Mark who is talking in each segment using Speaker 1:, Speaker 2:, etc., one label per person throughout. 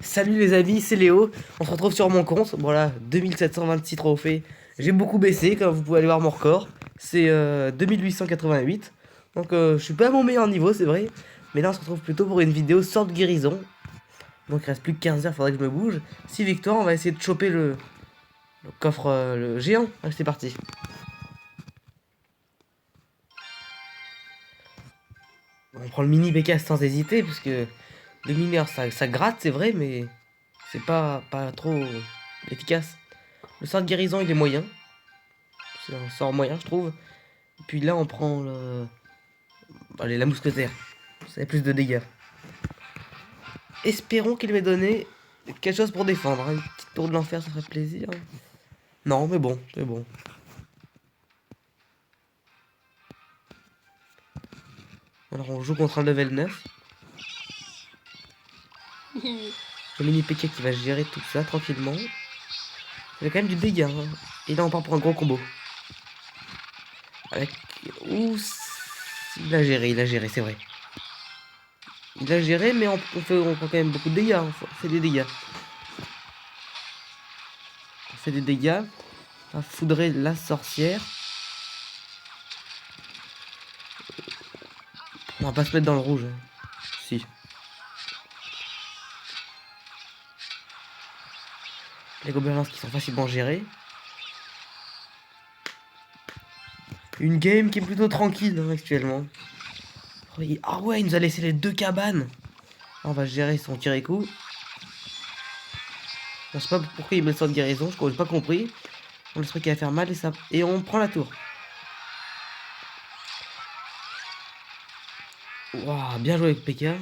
Speaker 1: Salut les amis, c'est Léo. On se retrouve sur mon compte. Voilà, 2726 trophées. J'ai beaucoup baissé, comme vous pouvez aller voir mon record. C'est 2888. Donc je suis pas à mon meilleur niveau, c'est vrai. Mais là on se retrouve plutôt pour une vidéo sorte guérison. Donc il reste plus que 15 heures, faudrait que je me bouge. 6 victoires, on va essayer de choper le coffre le géant. Allez, c'est parti. On prend le mini BK sans hésiter, parce que le mineur ça gratte, c'est vrai, mais c'est pas trop efficace. Le sort de guérison il est moyen. C'est un sort moyen, je trouve. Et puis là, on prend le... Allez, la mousquetaire. Ça fait plus de dégâts. Espérons qu'il m'ait donné quelque chose pour défendre. Hein. Une petite tour de l'enfer, ça ferait plaisir. Non, mais bon, c'est bon. Alors, on joue contre un level 9. Le mini PK qui va gérer tout ça tranquillement. Ça fait quand même du dégât. Hein. Et là, on part pour un gros combo. Avec... Ouh, il a géré, c'est vrai. Il a géré, mais on prend quand même beaucoup de dégâts. Hein. On fait des dégâts. On fait des dégâts. On va foudrer la sorcière. On va pas se mettre dans le rouge. Si. Les gobelins qui sont facilement gérés. Une game qui est plutôt tranquille hein, actuellement. Ah ouais, il nous a laissé les deux cabanes. On va gérer son Kirikou. Je sais pas pourquoi il met le sort de guérison, je n'ai pas compris. On laisse qu'il va faire mal et on prend la tour. Waouh, bien joué avec PK. Là,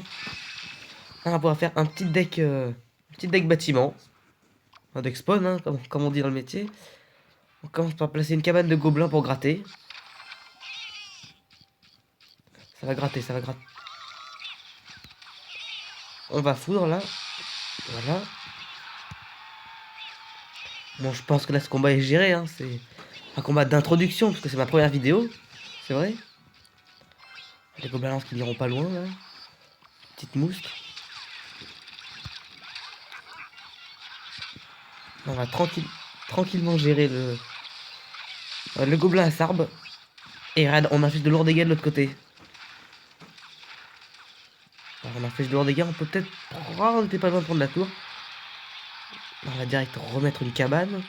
Speaker 1: on va pouvoir faire un petit deck bâtiment. Un deck spawn, hein, comme on dit dans le métier. On commence par placer une cabane de gobelins pour gratter. Ça va gratter, ça va gratter. On va foudre là. Voilà. Bon, je pense que là, ce combat est géré. Hein. C'est un combat d'introduction, parce que c'est ma première vidéo. C'est vrai. Les gobelins qui n'iront pas loin, là. Petite mousse. On va tranquillement gérer le gobelin à sarbe. Et regarde, on a fait de lourds dégâts de l'autre côté. Alors, on a fait de lourds dégâts, on peut peut-être... Oh, on n'était pas loin de prendre la tour. On va direct remettre une cabane.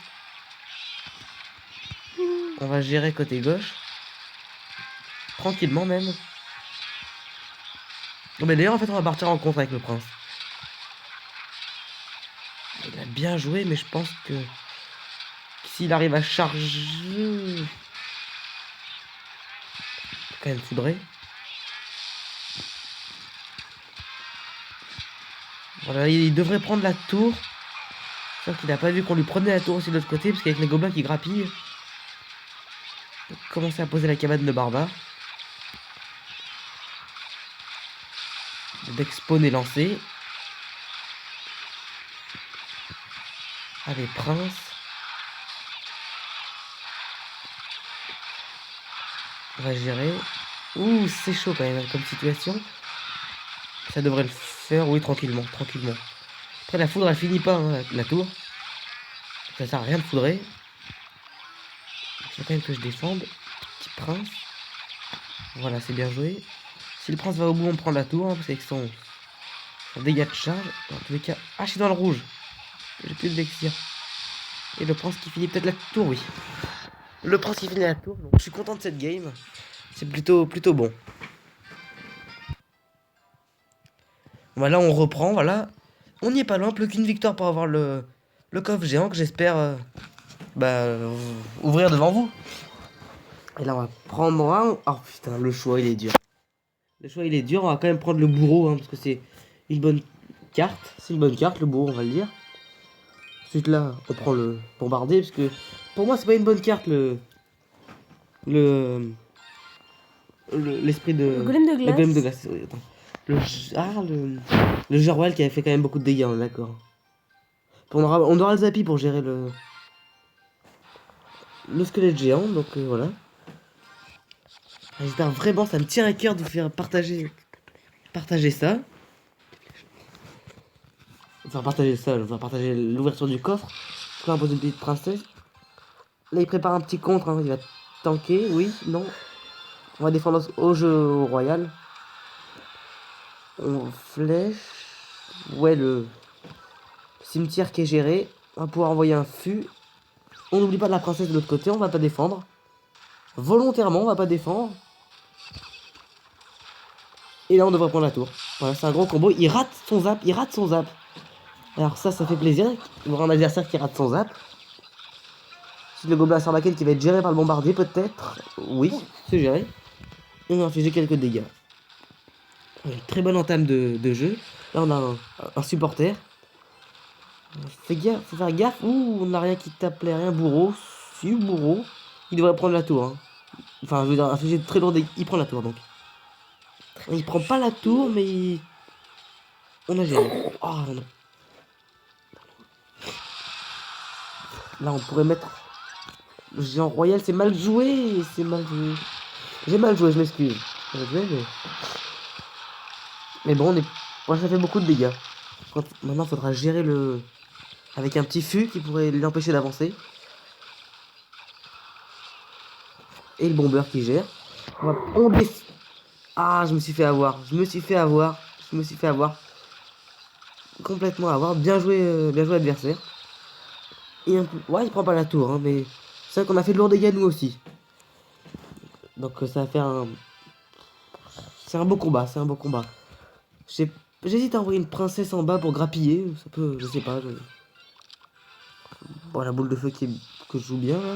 Speaker 1: On va gérer côté gauche. Tranquillement même. Mais d'ailleurs, en fait, on va partir en contre avec le prince. Il a bien joué, mais je pense que... S'il arrive à charger... Quand même foudré. Voilà, il devrait prendre la tour. Sauf qu'il n'a pas vu qu'on lui prenait la tour aussi de l'autre côté, parce qu'avec les gobelins qui grappillent... On va commencer à poser la cabane de barbare. Le deck spawn est lancé. Allez, prince. On va gérer. Ouh, c'est chaud quand même comme situation. Ça devrait le faire, oui, tranquillement, tranquillement. Après, la foudre, elle finit pas, hein, la tour. Ça sert à rien de foudrer. Il faut quand même que je défende. Petit prince. Voilà, c'est bien joué. Si le prince va au bout, on prend la tour, hein, parce qu'avec son dégât de charge. Dans tous les cas... Ah, je suis dans le rouge. J'ai plus d'élixir. Et le prince qui finit peut-être la tour, oui. Le prince qui finit la tour, donc je suis content de cette game. C'est plutôt bon. Voilà, on reprend, voilà. On n'y est pas loin, plus qu'une victoire pour avoir le coffre géant que j'espère ouvrir devant vous. Et là, on va prendre un... Oh putain, le choix, il est dur. Le choix, il est dur. On va quand même prendre le bourreau, hein, parce que c'est une bonne carte. C'est une bonne carte, le bourreau, on va le dire. Ensuite, là, on prend le bombardé, parce que pour moi, c'est pas une bonne carte, le l'esprit de...
Speaker 2: Le golem de glace.
Speaker 1: Le golem de glace, oui, attends. Le Jarwell qui avait fait quand même beaucoup de dégâts, on est d'accord. On aura le Zappy pour gérer le squelette géant, donc voilà. J'espère vraiment, ça me tient à cœur de vous faire partager ça. On va partager ça, on va partager l'ouverture du coffre. On va poser une petite princesse. Là, il prépare un petit contre, hein. Il va tanker, oui, non. On va défendre au jeu royal. On flèche. Ouais, le cimetière qui est géré. On va pouvoir envoyer un fût. On n'oublie pas de la princesse de l'autre côté, on va pas défendre. Volontairement, on va pas défendre. Et là, on devrait prendre la tour. Voilà, c'est un gros combo. Il rate son zap, il rate son zap. Alors ça fait plaisir. Voir un adversaire qui rate son zap. Si le gobelin Sarbacane qui va être géré par le bombardier, peut-être. Oui, c'est géré. Et on a infligé quelques dégâts. Une très bonne entame de jeu. Là, on a un supporter. Fais gaffe, faut faire gaffe. Ouh, on n'a rien qui t'appelait, rien. Bourreau. Si, bourreau. Il devrait prendre la tour. Hein. Enfin, je veux dire, infliger de très lourds dégâts. Il prend la tour donc. Il prend pas la tour, mais on a géré. Oh, non. Là, on pourrait mettre géant royal. C'est mal joué. C'est mal joué. J'ai mal joué, je m'excuse. Mais bon, ouais, ça fait beaucoup de dégâts. Maintenant, il faudra gérer le... Avec un petit fût qui pourrait l'empêcher d'avancer. Et le bomber qui gère. Ah, je me suis fait avoir. Je me suis fait avoir. Je me suis fait avoir. Complètement avoir. Bien joué adversaire. Et un peu... Ouais, il prend pas la tour, hein, mais... C'est vrai qu'on a fait de lourds dégâts nous aussi. Donc ça va faire un... C'est un beau combat, c'est un beau combat. J'hésite à envoyer une princesse en bas pour grappiller. Ça peut... Je sais pas. Bon, la boule de feu que je joue bien, là.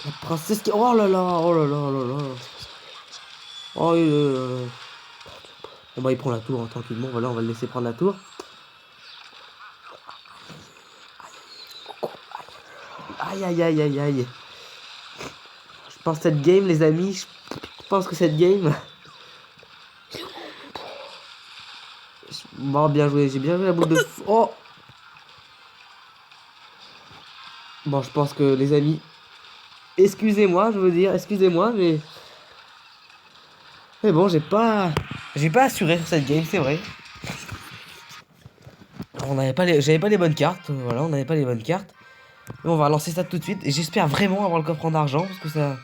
Speaker 1: La princesse qui... Oh là là, oh là là, oh là là. Oh, bon bah il prend la tour, hein, tranquillement. Voilà, on va le laisser prendre la tour. Aïe, aïe, aïe, aïe, aïe. Je pense cette game, les amis, je pense que cette game... Bon, bien joué, j'ai bien joué la boule de feu. Oh. Bon, je pense que les amis... Excusez-moi, je veux dire, excusez-moi, mais... Mais bon, j'ai pas assuré sur cette game, c'est vrai. J'avais pas les bonnes cartes, voilà, on n'avait pas les bonnes cartes. Mais on va lancer ça tout de suite, et j'espère vraiment avoir le coffre en argent, parce que ça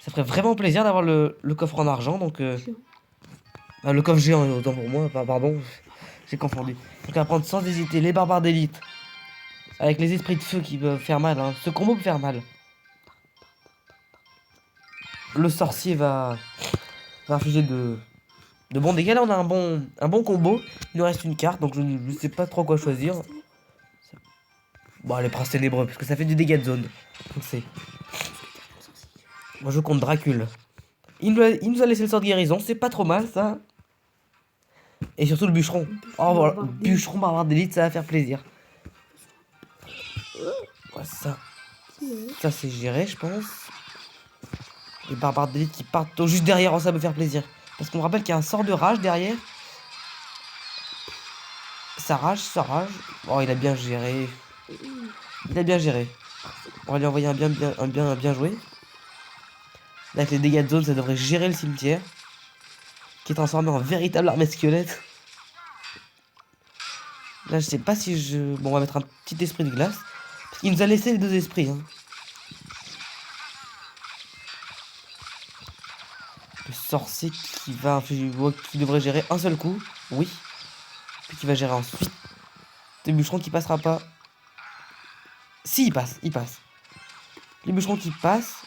Speaker 1: ferait vraiment plaisir d'avoir le coffre en argent, donc... le coffre géant, autant pour moi, pardon, j'ai confondu. Donc on va prendre sans hésiter les barbares d'élite, avec les esprits de feu qui peuvent faire mal, hein. Ce combo peut faire mal. Le sorcier va infliger de bons dégâts. Là, on a un bon combo. Il nous reste une carte, donc je ne sais pas trop quoi choisir. Bon, les princes ténébreux, parce que ça fait du dégât de zone. Donc c'est... Moi, je compte Dracul. Il nous a laissé le sort de guérison, c'est pas trop mal, ça. Et surtout le bûcheron. Oh, voilà, bûcheron barbare d'élite, ça va faire plaisir. Ouais, ça c'est géré, je pense. Les barbares d'élite qui partent juste derrière, oh, ça me faire plaisir. Parce qu'on me rappelle qu'il y a un sort de rage derrière. Ça rage. Oh, il a bien géré. Il a bien géré. On va lui envoyer un bien joué. Là, avec les dégâts de zone, ça devrait gérer le cimetière. Qui est transformé en véritable armée squelette. Là, je sais pas si je... Bon, on va mettre un petit esprit de glace. Parce qu'il nous a laissé les deux esprits, hein. Le sorcier qui devrait gérer un seul coup. Oui. Puis qui va gérer ensuite. Le bûcheron qui passera pas. Si, il passe. Les bûcherons qui passent.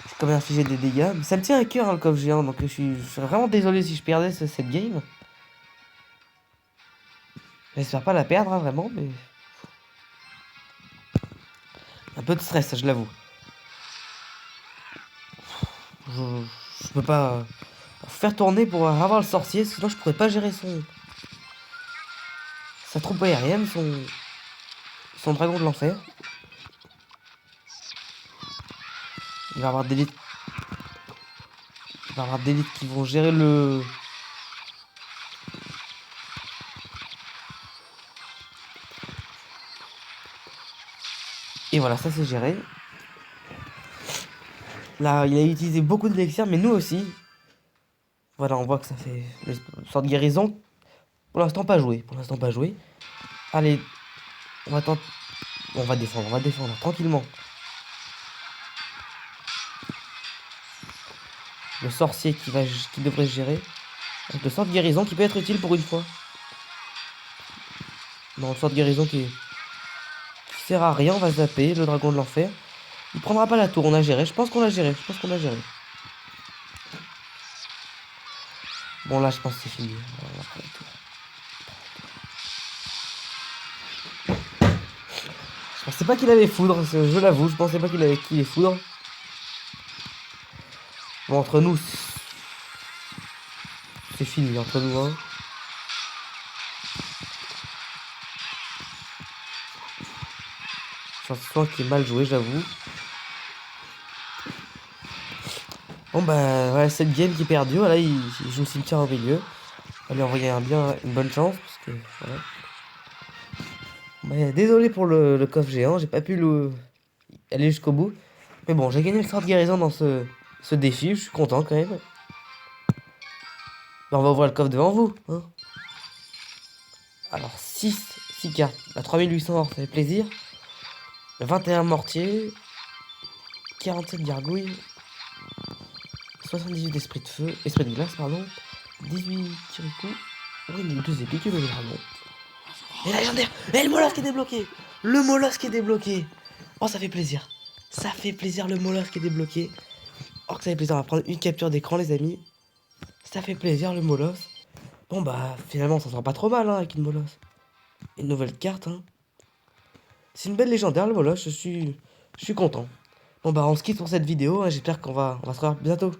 Speaker 1: C'est quand même infligé des dégâts. Mais ça me tient à cœur, hein, le coffre géant. Donc je suis vraiment désolé si je perdais cette game. J'espère pas la perdre, hein, vraiment, mais... Un peu de stress, je l'avoue. Je peux pas faire tourner pour avoir le sorcier, sinon je pourrais pas gérer sa troupe aérienne, son dragon de l'enfer. Il va y avoir d'élite. Il va y avoir d'élite qui vont gérer le... Et voilà, ça c'est géré. Là, il a utilisé beaucoup d'élixir, mais nous aussi. Voilà, on voit que ça fait le sort de guérison. Pour l'instant, pas joué. Pour l'instant, pas joué. Allez, on va tenter. On va défendre, tranquillement. Le sorcier qui devrait gérer. Avec le sort de guérison qui peut être utile pour une fois. Non, le sort de guérison qui sert à rien, on va zapper. Le dragon de l'enfer. Il prendra pas la tour, on a géré. Je pense qu'on a géré. Je pense qu'on a géré. Bon, là, je pense que c'est fini. On va prendre la tour. Je pensais pas qu'il allait foudre, je l'avoue, je pensais pas qu'il allait foudre. Bon, entre nous, c'est fini, entre nous, hein. C'est un soin qui est mal joué, j'avoue. Bon, bah, voilà, cette game qui est perdue, voilà, il joue le cimetière au milieu. On va lui envoyer une bonne chance, parce que, voilà. Bah, désolé pour le coffre géant, j'ai pas pu aller jusqu'au bout. Mais bon, j'ai gagné le sort de guérison dans ce défi, je suis content quand même. Bah, on va ouvrir le coffre devant vous, hein. Alors, 6 cartes. La 3800 or, ça fait plaisir. 21 mortiers. 47 gargouilles. 78 esprit de feu. Esprit de glace, pardon. 18 kirikou. Oui, mais 2 épiques et le dragon. Et la légendaire. Et le mollusque est débloqué. Le mollusque est débloqué. Oh, ça fait plaisir. Ça fait plaisir, le mollusque est débloqué. Oh, que ça fait plaisir. On va prendre une capture d'écran, les amis. Ça fait plaisir, le mollusque. Bon, bah, finalement, ça sera pas trop mal, hein, avec une mollusque. Une nouvelle carte, hein. C'est une belle légendaire, le mollusque. Je suis content. Bon, bah, on se quitte pour cette vidéo, hein. J'espère qu'on va se revoir bientôt.